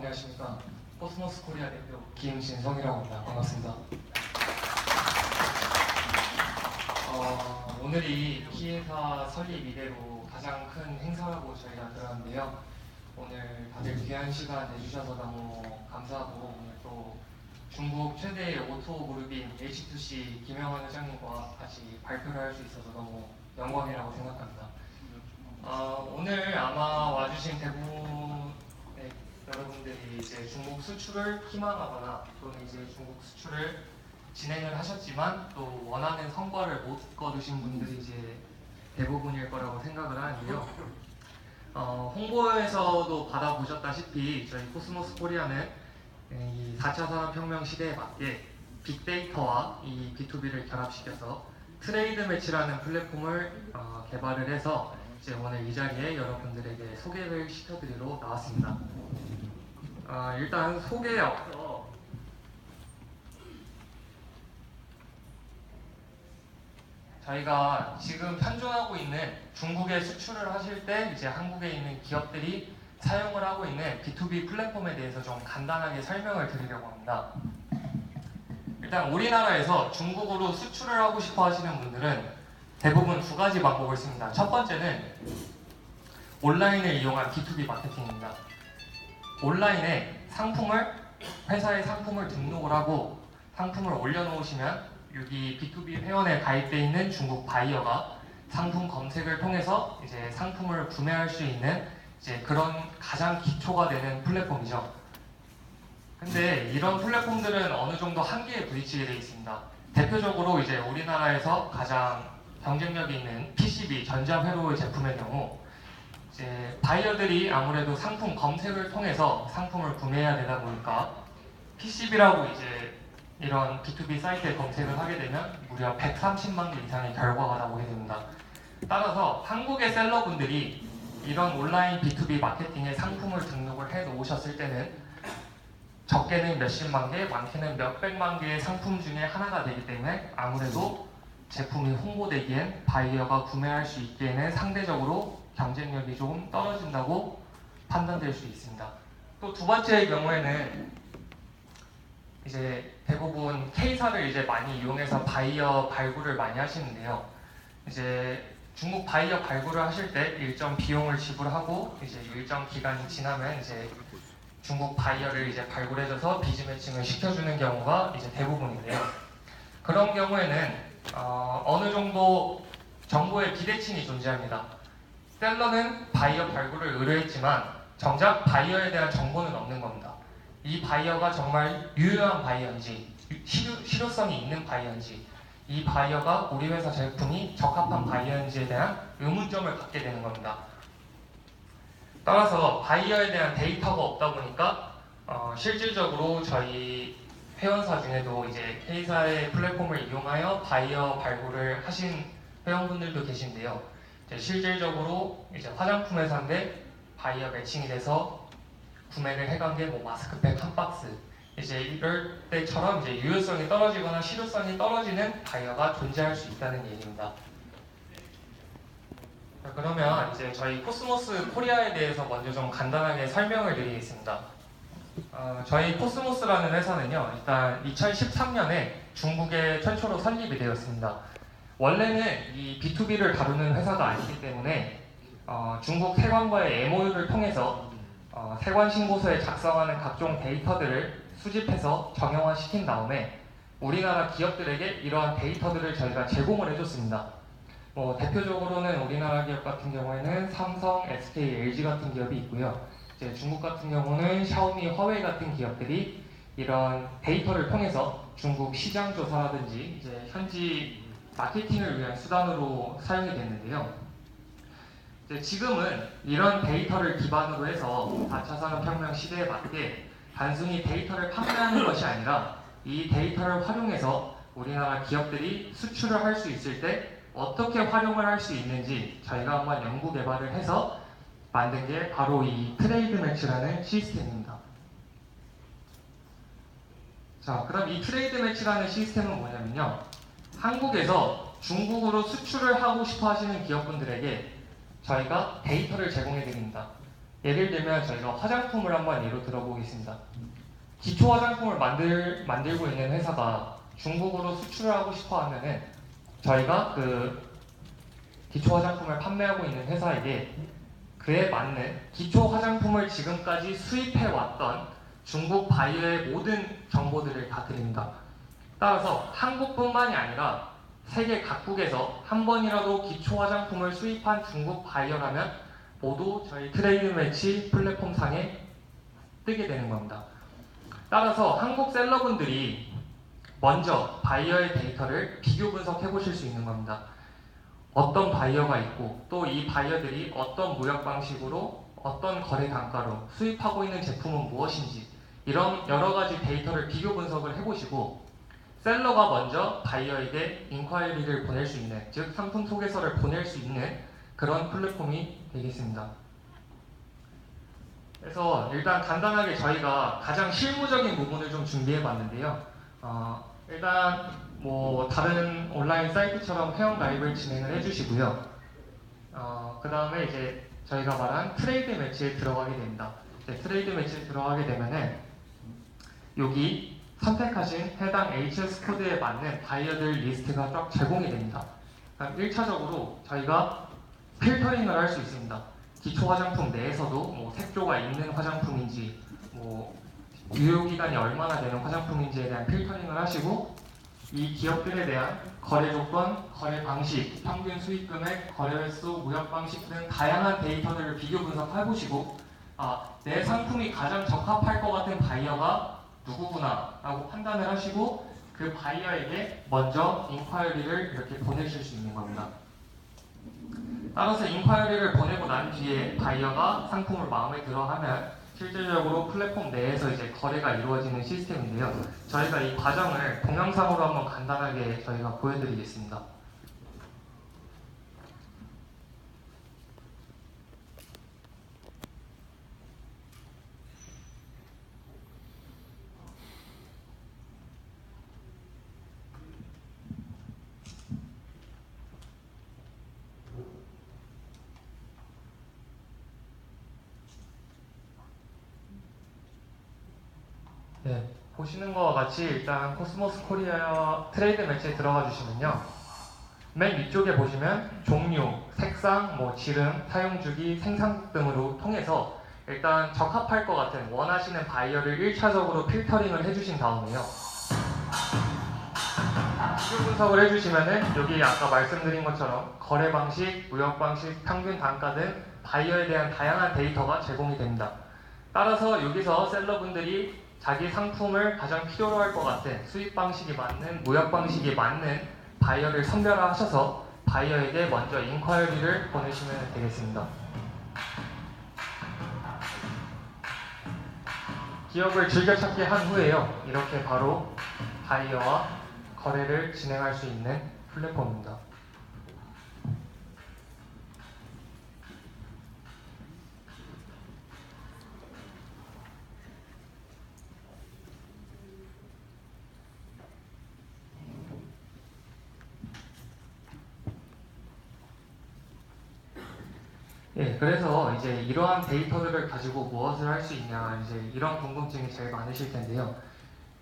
안녕하십니까. 코스모스 코리아 대표 김진성이라고 합니다. 반갑습니다. 오늘이 T회사 설립 이래로 가장 큰 행사라고 저희가 들었는데요. 오늘 다들 귀한 시간 내주셔서 너무 감사하고, 오늘 또 중국 최대 오토 그룹인 H2C 김영환 회장님과 같이 발표를 할 수 있어서 너무 영광이라고 생각합니다. 오늘 아마 와주신 대부분의 여러분들이 이제 중국 수출을 희망하거나 또는 이제 중국 수출을 진행을 하셨지만 또 원하는 성과를 못 거두신 분들이 이제 대부분일 거라고 생각을 하는데요. 홍보에서도 받아보셨다시피 저희 코스모스 코리아는 이 4차 산업혁명 시대에 맞게 빅데이터와 이 B2B를 결합시켜서 트레이드 매치라는 플랫폼을 개발을 해서 이제 오늘 이 자리에 여러분들에게 소개를 시켜드리러 나왔습니다. 일단 소개에 앞서 저희가 지금 현존하고 있는 중국에 수출을 하실 때 이제 한국에 있는 기업들이 사용을 하고 있는 B2B 플랫폼에 대해서 좀 간단하게 설명을 드리려고 합니다. 일단 우리나라에서 중국으로 수출을 하고 싶어 하시는 분들은 대부분 두 가지 방법을 씁니다. 첫 번째는 온라인을 이용한 B2B 마케팅입니다. 온라인에 회사의 상품을 등록을 하고 상품을 올려놓으시면 여기 B2B 회원에 가입되어 있는 중국 바이어가 상품 검색을 통해서 이제 상품을 구매할 수 있는 이제 그런 가장 기초가 되는 플랫폼이죠. 근데 이런 플랫폼들은 어느 정도 한계에 부딪히게 되어 있습니다. 대표적으로 이제 우리나라에서 가장 경쟁력이 있는 PCB 전자회로의 제품의 경우 이제 바이어들이 아무래도 상품 검색을 통해서 상품을 구매해야 되다 보니까 PCB라고 이제 이런 B2B 사이트에 검색을 하게 되면 무려 130만 개 이상의 결과가 나오게 됩니다. 따라서 한국의 셀러분들이 이런 온라인 B2B 마케팅에 상품을 등록을 해 놓으셨을 때는 적게는 몇십만 개, 많게는 몇백만 개의 상품 중에 하나가 되기 때문에 아무래도 제품이 홍보되기엔 바이어가 구매할 수 있기에는 상대적으로 경쟁력이 조금 떨어진다고 판단될 수 있습니다. 또 두 번째의 경우에는 이제 대부분 K사를 이제 많이 이용해서 바이어 발굴을 많이 하시는데요. 이제 중국 바이어 발굴을 하실 때 일정 비용을 지불하고 이제 일정 기간이 지나면 이제 중국 바이어를 이제 발굴해줘서 비즈 매칭을 시켜주는 경우가 이제 대부분인데요. 그런 경우에는 어느 정도 정보의 비대칭이 존재합니다. 셀러는 바이어 발굴을 의뢰했지만 정작 바이어에 대한 정보는 없는 겁니다. 이 바이어가 정말 유효한 바이어인지, 실효성이 있는 바이어인지, 이 바이어가 우리 회사 제품이 적합한 바이어인지에 대한 의문점을 갖게 되는 겁니다. 따라서 바이어에 대한 데이터가 없다 보니까 실질적으로 저희 회원사 중에도 이제 K사의 플랫폼을 이용하여 바이어 발굴을 하신 회원분들도 계신데요. 이제 실질적으로 이제 화장품 회사인데 바이어 매칭이 돼서 구매를 해간 게 뭐 마스크팩 한 박스, 이제 이럴 때처럼 이제 유효성이 떨어지거나 실효성이 떨어지는 바이어가 존재할 수 있다는 얘기입니다. 그러면 이제 저희 코스모스 코리아에 대해서 먼저 좀 간단하게 설명을 드리겠습니다. 저희 코스모스라는 회사는요, 일단 2013년에 중국에 최초로 설립이 되었습니다. 원래는 이 B2B를 다루는 회사가 아니기 때문에 중국 세관과의 MOU를 통해서 세관 신고서에 작성하는 각종 데이터들을 수집해서 정형화시킨 다음에 우리나라 기업들에게 이러한 데이터들을 저희가 제공을 해줬습니다. 대표적으로는 우리나라 기업 같은 경우에는 삼성, SK, LG 같은 기업이 있고요. 이제 중국 같은 경우는 샤오미, 화웨이 같은 기업들이 이런 데이터를 통해서 중국 시장 조사라든지 이제 현지 마케팅을 위한 수단으로 사용이 됐는데요. 이제 지금은 이런 데이터를 기반으로 해서 4차 산업혁명 시대에 맞게 단순히 데이터를 판매하는 것이 아니라 이 데이터를 활용해서 우리나라 기업들이 수출을 할 수 있을 때 어떻게 활용을 할 수 있는지 저희가 한번 연구 개발을 해서 만든 게 바로 이 트레이드 매치라는 시스템입니다. 자, 그럼 이 트레이드 매치라는 시스템은 뭐냐면요. 한국에서 중국으로 수출을 하고 싶어 하시는 기업분들에게 저희가 데이터를 제공해 드립니다. 예를 들면 저희가 화장품을 한번 예로 들어보겠습니다. 기초 화장품을 만들고 있는 회사가 중국으로 수출을 하고 싶어 하면은 저희가 그 기초 화장품을 판매하고 있는 회사에게 그에 맞는 기초 화장품을 지금까지 수입해 왔던 중국 바이어의 모든 정보들을 다 드립니다. 따라서 한국뿐만이 아니라 세계 각국에서 한 번이라도 기초 화장품을 수입한 중국 바이어라면 모두 저희 트레이드 매치 플랫폼 상에 뜨게 되는 겁니다. 따라서 한국 셀러분들이 먼저 바이어의 데이터를 비교 분석해 보실 수 있는 겁니다. 어떤 바이어가 있고 또 이 바이어들이 어떤 무역 방식으로 어떤 거래 단가로 수입하고 있는 제품은 무엇인지 이런 여러 가지 데이터를 비교 분석을 해보시고 셀러가 먼저 바이어에게 인콰이리를 보낼 수 있는, 즉 상품 소개서를 보낼 수 있는 그런 플랫폼이 되겠습니다. 그래서 일단 간단하게 저희가 가장 실무적인 부분을 좀 준비해 봤는데요. 일단 뭐 다른 온라인 사이트처럼 회원 가입을 진행을 해주시고요. 그 다음에 이제 저희가 말한 트레이드 매치에 들어가게 됩니다. 트레이드 매치에 들어가게 되면은 여기 선택하신 해당 HS 코드에 맞는 바이어들 리스트가 쫙 제공이 됩니다. 1차적으로 저희가 필터링을 할 수 있습니다. 기초 화장품 내에서도 뭐 색조가 있는 화장품인지 뭐 유효기간이 얼마나 되는 화장품인지에 대한 필터링을 하시고 이 기업들에 대한 거래 조건, 거래 방식, 평균 수익 금액, 거래 횟수, 무역 방식 등 다양한 데이터들을 비교 분석해보시고 내 상품이 가장 적합할 것 같은 바이어가 누구구나 라고 판단을 하시고 그 바이어에게 먼저 인콰이리를 이렇게 보내실 수 있는 겁니다. 따라서 인콰이리를 보내고 난 뒤에 바이어가 상품을 마음에 들어 하면 실질적으로 플랫폼 내에서 이제 거래가 이루어지는 시스템인데요. 저희가 이 과정을 동영상으로 한번 간단하게 저희가 보여드리겠습니다. 네, 보시는 것과 같이 일단 코스모스 코리아 트레이드 매치에 들어가 주시면요. 맨 위쪽에 보시면 종류, 색상, 뭐 지름, 사용 주기, 생산 등으로 통해서 일단 적합할 것 같은 원하시는 바이어를 1차적으로 필터링을 해주신 다음에요. 비교 분석을 해주시면은 여기 아까 말씀드린 것처럼 거래 방식, 무역 방식, 평균 단가 등 바이어에 대한 다양한 데이터가 제공이 됩니다. 따라서 여기서 셀러분들이 자기 상품을 가장 필요로 할 것 같은 수입 방식이 맞는, 무역 방식이 맞는 바이어를 선별하셔서 바이어에게 먼저 인콰이리를 보내시면 되겠습니다. 기업을 즐겨찾기 한 후에요. 이렇게 바로 바이어와 거래를 진행할 수 있는 플랫폼입니다. 예, 그래서 이제 이러한 데이터들을 가지고 무엇을 할 수 있냐, 이제 이런 궁금증이 제일 많으실 텐데요.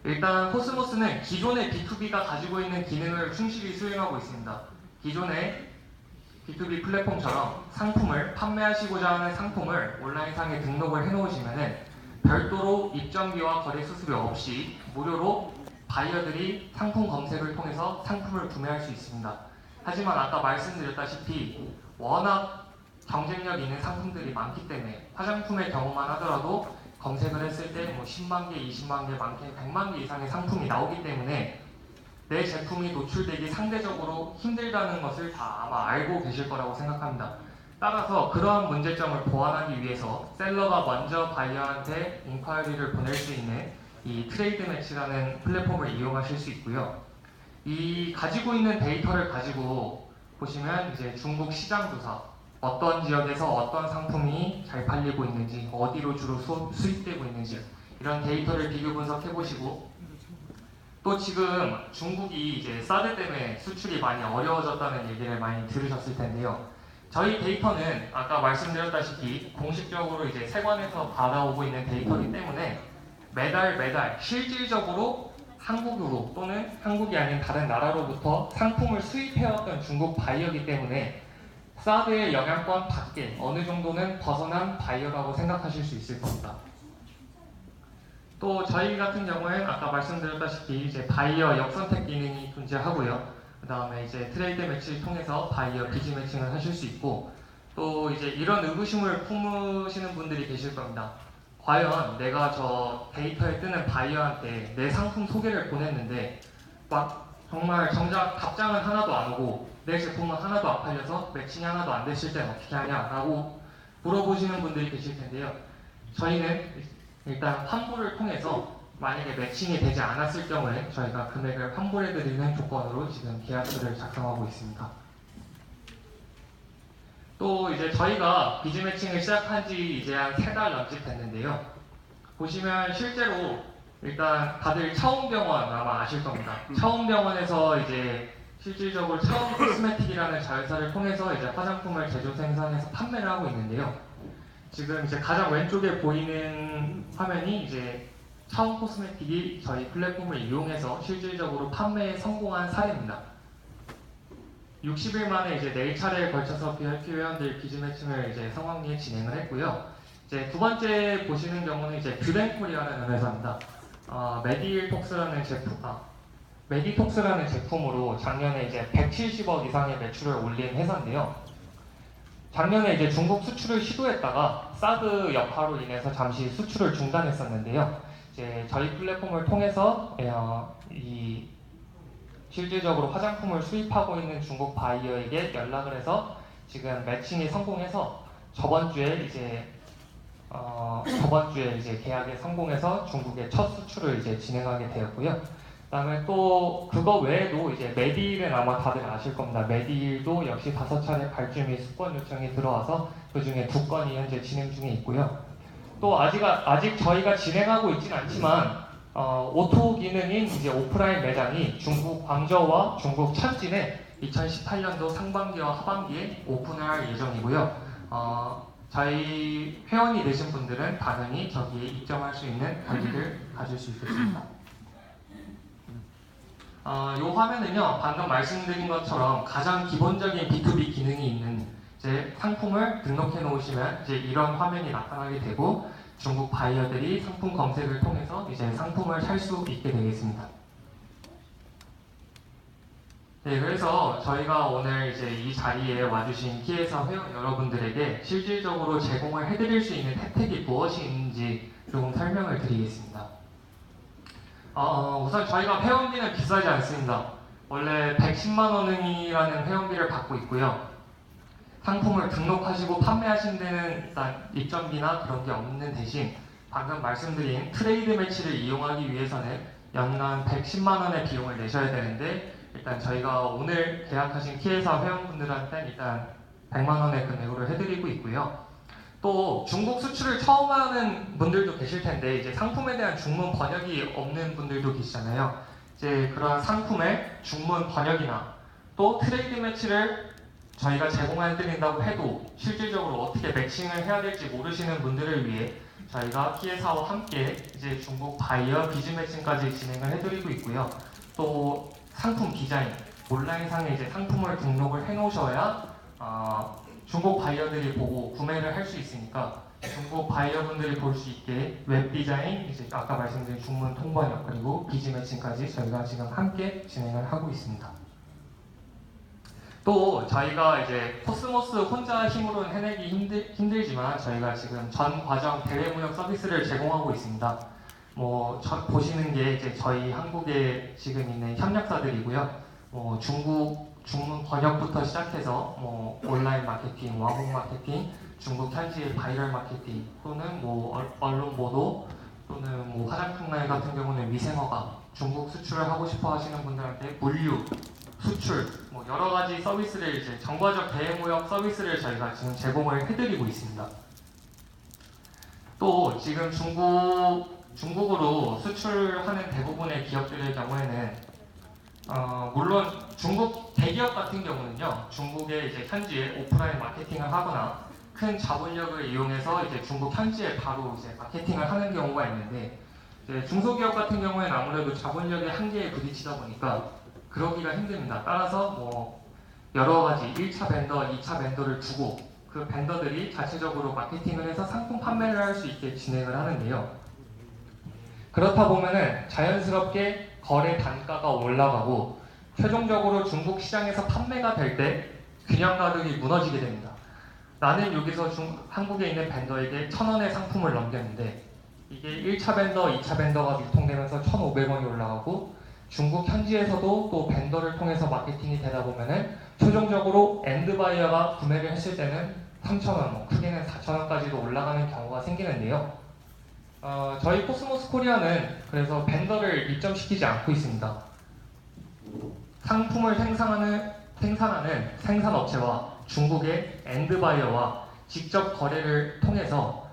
일단 코스모스는 기존의 B2B가 가지고 있는 기능을 충실히 수행하고 있습니다. 기존의 B2B 플랫폼처럼 상품을 판매하시고자 하는 상품을 온라인상에 등록을 해놓으시면은 별도로 입점비와 거래 수수료 없이 무료로 바이어들이 상품 검색을 통해서 상품을 구매할 수 있습니다. 하지만 아까 말씀드렸다시피 워낙 경쟁력 있는 상품들이 많기 때문에 화장품의 경우만 하더라도 검색을 했을 때 뭐 10만 개, 20만 개, 많게 100만 개 이상의 상품이 나오기 때문에 내 제품이 노출되기 상대적으로 힘들다는 것을 다 아마 알고 계실 거라고 생각합니다. 따라서 그러한 문제점을 보완하기 위해서 셀러가 먼저 바이어한테 인콰이리를 보낼 수 있는 이 트레이드 매치라는 플랫폼을 이용하실 수 있고요. 이 가지고 있는 데이터를 가지고 보시면 이제 중국 시장 조사, 어떤 지역에서 어떤 상품이 잘 팔리고 있는지, 어디로 주로 수입되고 있는지 이런 데이터를 비교 분석해 보시고 또 지금 중국이 이제 사드 때문에 수출이 많이 어려워졌다는 얘기를 많이 들으셨을 텐데요. 저희 데이터는 아까 말씀드렸다시피 공식적으로 이제 세관에서 받아오고 있는 데이터이기 때문에 매달 실질적으로 한국으로 또는 한국이 아닌 다른 나라로부터 상품을 수입해왔던 중국 바이어이기 때문에 사드의 영향권 밖에 어느 정도는 벗어난 바이어라고 생각하실 수 있을 겁니다. 또 저희 같은 경우에는 아까 말씀드렸다시피 이제 바이어 역선택 기능이 존재하고요. 그 다음에 이제 트레이드 매치를 통해서 바이어 비즈 매칭을 하실 수 있고, 또 이제 이런 의구심을 품으시는 분들이 계실 겁니다. 과연 내가 저 데이터에 뜨는 바이어한테 내 상품 소개를 보냈는데 막 정말 정작 답장은 하나도 안 오고 내 제품은 하나도 안 팔려서 매칭이 하나도 안 됐을 땐 어떻게 하냐라고 물어보시는 분들이 계실 텐데요. 저희는 일단 환불을 통해서 만약에 매칭이 되지 않았을 경우에 저희가 금액을 환불해드리는 조건으로 지금 계약서를 작성하고 있습니다. 또 이제 저희가 비즈 매칭을 시작한 지 이제 한 3달 남짓 됐는데요. 보시면 실제로 일단 다들 차움병원 아마 아실 겁니다. 차움병원에서 이제 실질적으로 차움 코스메틱이라는 자회사를 통해서 이제 화장품을 제조 생산해서 판매를 하고 있는데요. 지금 이제 가장 왼쪽에 보이는 화면이 이제 차움 코스메틱이 저희 플랫폼을 이용해서 실질적으로 판매에 성공한 사례입니다. 60일 만에 이제 4차례에 걸쳐서 BRP 회원들 비즈 매칭을 이제 성황리에 진행을 했고요. 이제 두 번째 보시는 경우는 이제 뷰덴코리아라는 회사입니다. 메디톡스라는 제품으로 작년에 이제 170억 이상의 매출을 올린 회사인데요. 작년에 이제 중국 수출을 시도했다가 사드 여파로 인해서 잠시 수출을 중단했었는데요. 이제 저희 플랫폼을 통해서 이 실질적으로 화장품을 수입하고 있는 중국 바이어에게 연락을 해서 지금 매칭이 성공해서 저번 주에 이제 계약에 성공해서 중국의 첫 수출을 이제 진행하게 되었고요. 그다음에 또 그거 외에도 이제 메디힐은 아마 다들 아실 겁니다. 메디힐도 역시 5차례 발주 및 수권 요청이 들어와서 그 중에 2건이 현재 진행 중에 있고요. 또 아직 저희가 진행하고 있진 않지만 오토 기능인 이제 오프라인 매장이 중국 광저우와 중국 천진에 2018년도 상반기와 하반기에 오픈을 할 예정이고요. 저희 회원이 되신 분들은 당연히 저기에 입점할 수 있는 권리를 가질 수 있겠습니다. 이 화면은요, 방금 말씀드린 것처럼 가장 기본적인 B2B 기능이 있는 이제 상품을 등록해 놓으시면 이제 이런 화면이 나타나게 되고 중국 바이어들이 상품 검색을 통해서 이제 상품을 살 수 있게 되겠습니다. 네, 그래서 저희가 오늘 이제 이 자리에 와주신 키에서 회원 여러분들에게 실질적으로 제공을 해드릴 수 있는 혜택이 무엇이 있는지 조금 설명을 드리겠습니다. 우선 저희가 회원비는 비싸지 않습니다. 원래 110만 원이라는 회원비를 받고 있고요. 상품을 등록하시고 판매하신 데는 일단 입점비나 그런 게 없는 대신 방금 말씀드린 트레이드 매치를 이용하기 위해서는 연간 110만 원의 비용을 내셔야 되는데 일단 저희가 오늘 계약하신 키에서 회원분들한테는 일단 100만 원의 금액으로 해드리고 있고요. 또 중국 수출을 처음 하는 분들도 계실 텐데 이제 상품에 대한 중문 번역이 없는 분들도 계시잖아요. 이제 그런 상품의 중문 번역이나 또 트레이드 매치를 저희가 제공해드린다고 해도 실질적으로 어떻게 매칭을 해야 될지 모르시는 분들을 위해 저희가 키에사와 함께 이제 중국 바이어 비즈 매칭까지 진행을 해드리고 있고요. 또 상품 디자인, 온라인상에 이제 상품을 등록을 해놓으셔야 중국 바이어들이 보고 구매를 할 수 있으니까 중국 바이어분들이 볼 수 있게 웹 디자인, 이제 아까 말씀드린 중문 통번역 그리고 비즈 매칭까지 저희가 지금 함께 진행을 하고 있습니다. 또 저희가 이제 코스모스 혼자 힘으로는 해내기 힘들지만 저희가 지금 전 과정 대외 무역 서비스를 제공하고 있습니다. 보시는 게 이제 저희 한국에 지금 있는 협력사들이고요. 중문 번역부터 시작해서 온라인 마케팅, 와공 마케팅, 중국 현지의 바이럴 마케팅 또는 언론 보도 또는 화장품날 같은 경우는 위생허가, 중국 수출을 하고 싶어 하시는 분들한테 물류, 수출, 여러 가지 서비스를 이제 정과적 대외무역 서비스를 저희가 지금 제공을 해드리고 있습니다. 또 지금 중국으로 수출하는 대부분의 기업들의 경우에는 물론 중국 대기업 같은 경우는요, 중국의 이제 현지에 오프라인 마케팅을 하거나 큰 자본력을 이용해서 이제 중국 현지에 바로 이제 마케팅을 하는 경우가 있는데, 이제 중소기업 같은 경우에는 아무래도 자본력의 한계에 부딪히다 보니까 그러기가 힘듭니다. 따라서 뭐 여러 가지 1차 벤더, 2차 벤더를 두고 그 벤더들이 자체적으로 마케팅을 해서 상품 판매를 할 수 있게 진행을 하는데요. 그렇다 보면은 자연스럽게 거래 단가가 올라가고 최종적으로 중국 시장에서 판매가 될 때 균형 가격이 무너지게 됩니다. 나는 여기서 한국에 있는 벤더에게 1,000원의 상품을 넘겼는데 이게 1차 벤더, 2차 벤더가 유통되면서 1,500원이 올라가고 중국 현지에서도 또 벤더를 통해서 마케팅이 되다 보면은 최종적으로 엔드 바이어가 구매를 했을 때는 3,000원, 뭐 크게는 4,000원까지도 올라가는 경우가 생기는데요. 저희 코스모스 코리아는 그래서 벤더를 입점시키지 않고 있습니다. 상품을 생산하는 생산업체와 중국의 엔드 바이어와 직접 거래를 통해서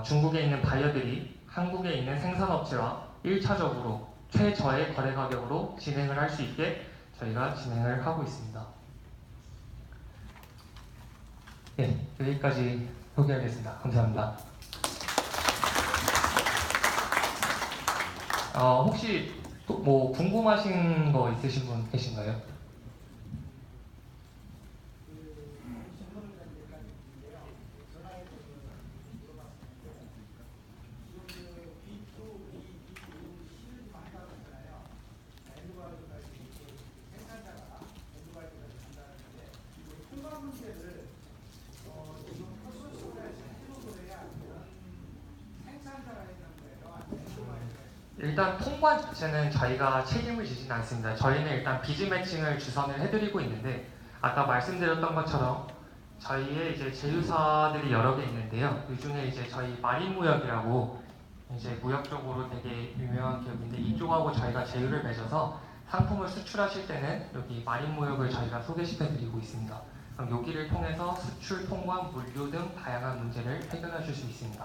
중국에 있는 바이어들이 한국에 있는 생산업체와 1차적으로 최저의 거래 가격으로 진행을 할 수 있게 저희가 진행을 하고 있습니다. 네, 여기까지 소개하겠습니다. 감사합니다. 혹시 또 뭐 궁금하신 거 있으신 분 계신가요? 일단 통관 자체는 저희가 책임을 지진 않습니다. 저희는 일단 비즈 매칭을 주선을 해드리고 있는데 아까 말씀드렸던 것처럼 저희의 이제 제휴사들이 여러 개 있는데요. 그 중에 이제 저희 마린무역이라고 이제 무역 쪽으로 되게 유명한 기업인데 이쪽하고 저희가 제휴를 맺어서 상품을 수출하실 때는 여기 마린무역을 저희가 소개시켜드리고 있습니다. 그럼 여기를 통해서 수출, 통관, 물류 등 다양한 문제를 해결하실 수 있습니다.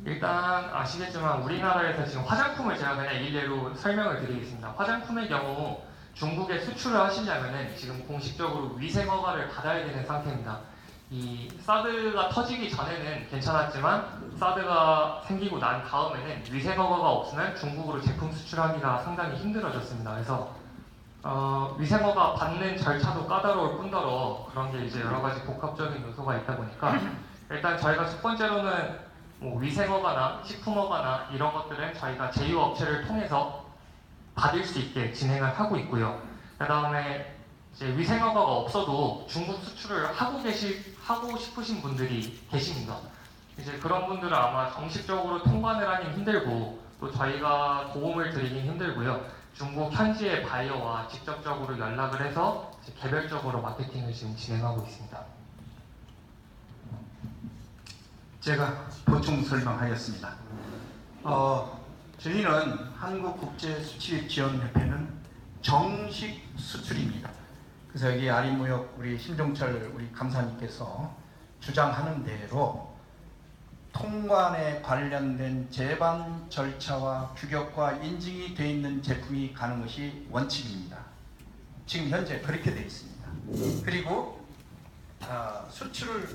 일단 아시겠지만 우리나라에서 지금 화장품을 제가 그냥 일례로 설명을 드리겠습니다. 화장품의 경우 중국에 수출을 하시려면은 지금 공식적으로 위생 허가를 받아야 되는 상태입니다. 이 사드가 터지기 전에는 괜찮았지만 사드가 생기고 난 다음에는 위생 허가가 없으면 중국으로 제품 수출하기가 상당히 힘들어졌습니다. 그래서 위생 허가 받는 절차도 까다로울 뿐더러 그런 게 이제 여러 가지 복합적인 요소가 있다 보니까 일단 저희가 첫 번째로는 뭐 위생허가나 식품허가나 이런 것들은 저희가 제휴업체를 통해서 받을 수 있게 진행을 하고 있고요. 그 다음에 이제 위생허가가 없어도 중국 수출을 하고 싶으신 분들이 계십니다. 이제 그런 분들은 아마 정식적으로 통관을 하긴 힘들고 또 저희가 도움을 드리긴 힘들고요. 중국 현지의 바이어와 직접적으로 연락을 해서 개별적으로 마케팅을 지금 진행하고 있습니다. 제가 보충 설명하겠습니다. 저희는 한국국제수출지원협회는 정식 수출입니다. 그래서 여기 아린무역 우리 심종철 우리 감사님께서 주장하는 대로 통관에 관련된 제반 절차와 규격과 인증이 되어 있는 제품이 가는 것이 원칙입니다. 지금 현재 그렇게 되어 있습니다. 그리고 수출을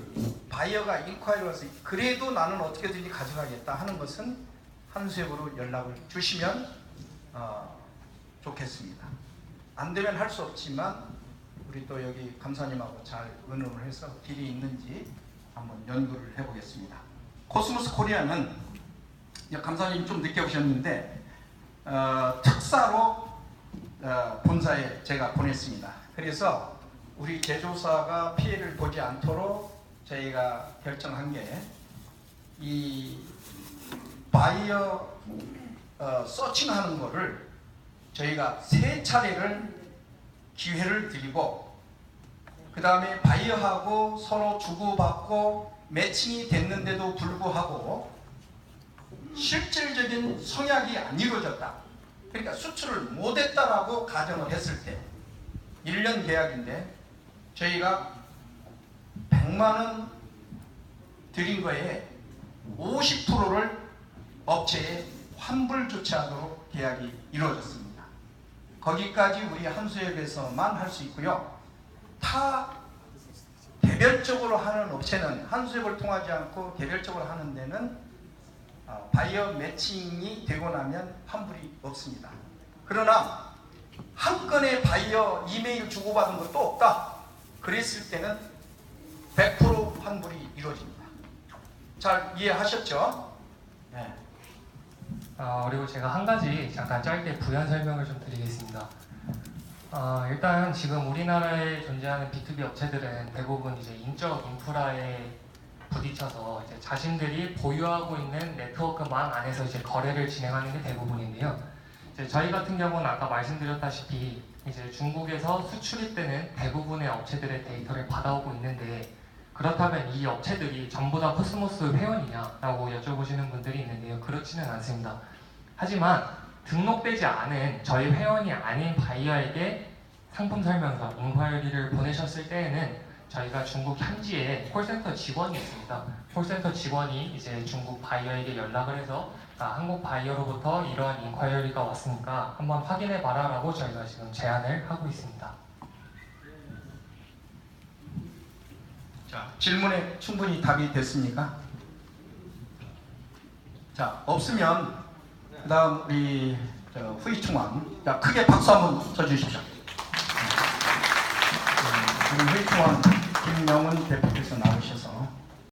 바이어가 인콰이리 와서 그래도 나는 어떻게든지 가져가겠다 하는 것은 한수협으로 연락을 주시면 좋겠습니다. 안 되면 할 수 없지만 우리 또 여기 감사님하고 잘 의논을 해서 길이 있는지 한번 연구를 해보겠습니다. 코스모스 코리아는 감사님 좀 늦게 오셨는데 특사로 본사에 제가 보냈습니다. 그래서 우리 제조사가 피해를 보지 않도록 저희가 결정한 게 이 바이어 서칭하는 거를 저희가 3차례를 기회를 드리고 그 다음에 바이어하고 서로 주고받고 매칭이 됐는데도 불구하고 실질적인 성약이 안 이루어졌다. 그러니까 수출을 못했다라고 가정을 했을 때 1년 계약인데 저희가 100만 원 드린 거에 50%를 업체에 환불 조치하도록 계약이 이루어졌습니다. 거기까지 우리 한수협에서만 할 수 있고요. 타 개별적으로 하는 업체는 한수협을 통하지 않고 개별적으로 하는 데는 바이어 매칭이 되고 나면 환불이 없습니다. 그러나 한 건의 바이어 이메일 주고받은 것도 없다. 그랬을 때는 100% 환불이 이루어집니다. 잘 이해하셨죠? 네. 그리고 제가 한 가지 잠깐 짧게 부연 설명을 좀 드리겠습니다. 일단 지금 우리나라에 존재하는 B2B 업체들은 대부분 이제 인적 인프라에 부딪혀서 이제 자신들이 보유하고 있는 네트워크망 안에서 이제 거래를 진행하는 게 대부분인데요. 이제 저희 같은 경우는 아까 말씀드렸다시피 이제 중국에서 수출이 되는 대부분의 업체들의 데이터를 받아오고 있는데, 그렇다면 이 업체들이 전부 다 코스모스 회원이냐라고 여쭤보시는 분들이 있는데요. 그렇지는 않습니다. 하지만 등록되지 않은 저희 회원이 아닌 바이어에게 상품 설명서, 인콰이리를 보내셨을 때에는 저희가 중국 현지에 콜센터 직원이 있습니다. 콜센터 직원이 이제 중국 바이어에게 연락을 해서 한국 바이어로부터 이러한 인콰이리가 왔으니까 한번 확인해 봐라라고 저희가 지금 제안을 하고 있습니다. 자, 질문에 충분히 답이 됐습니까? 자, 없으면 그다음 우리 후이충왕, 자, 크게 박수 한번 쳐주십시오. 우리 후이충왕 김명은 대표.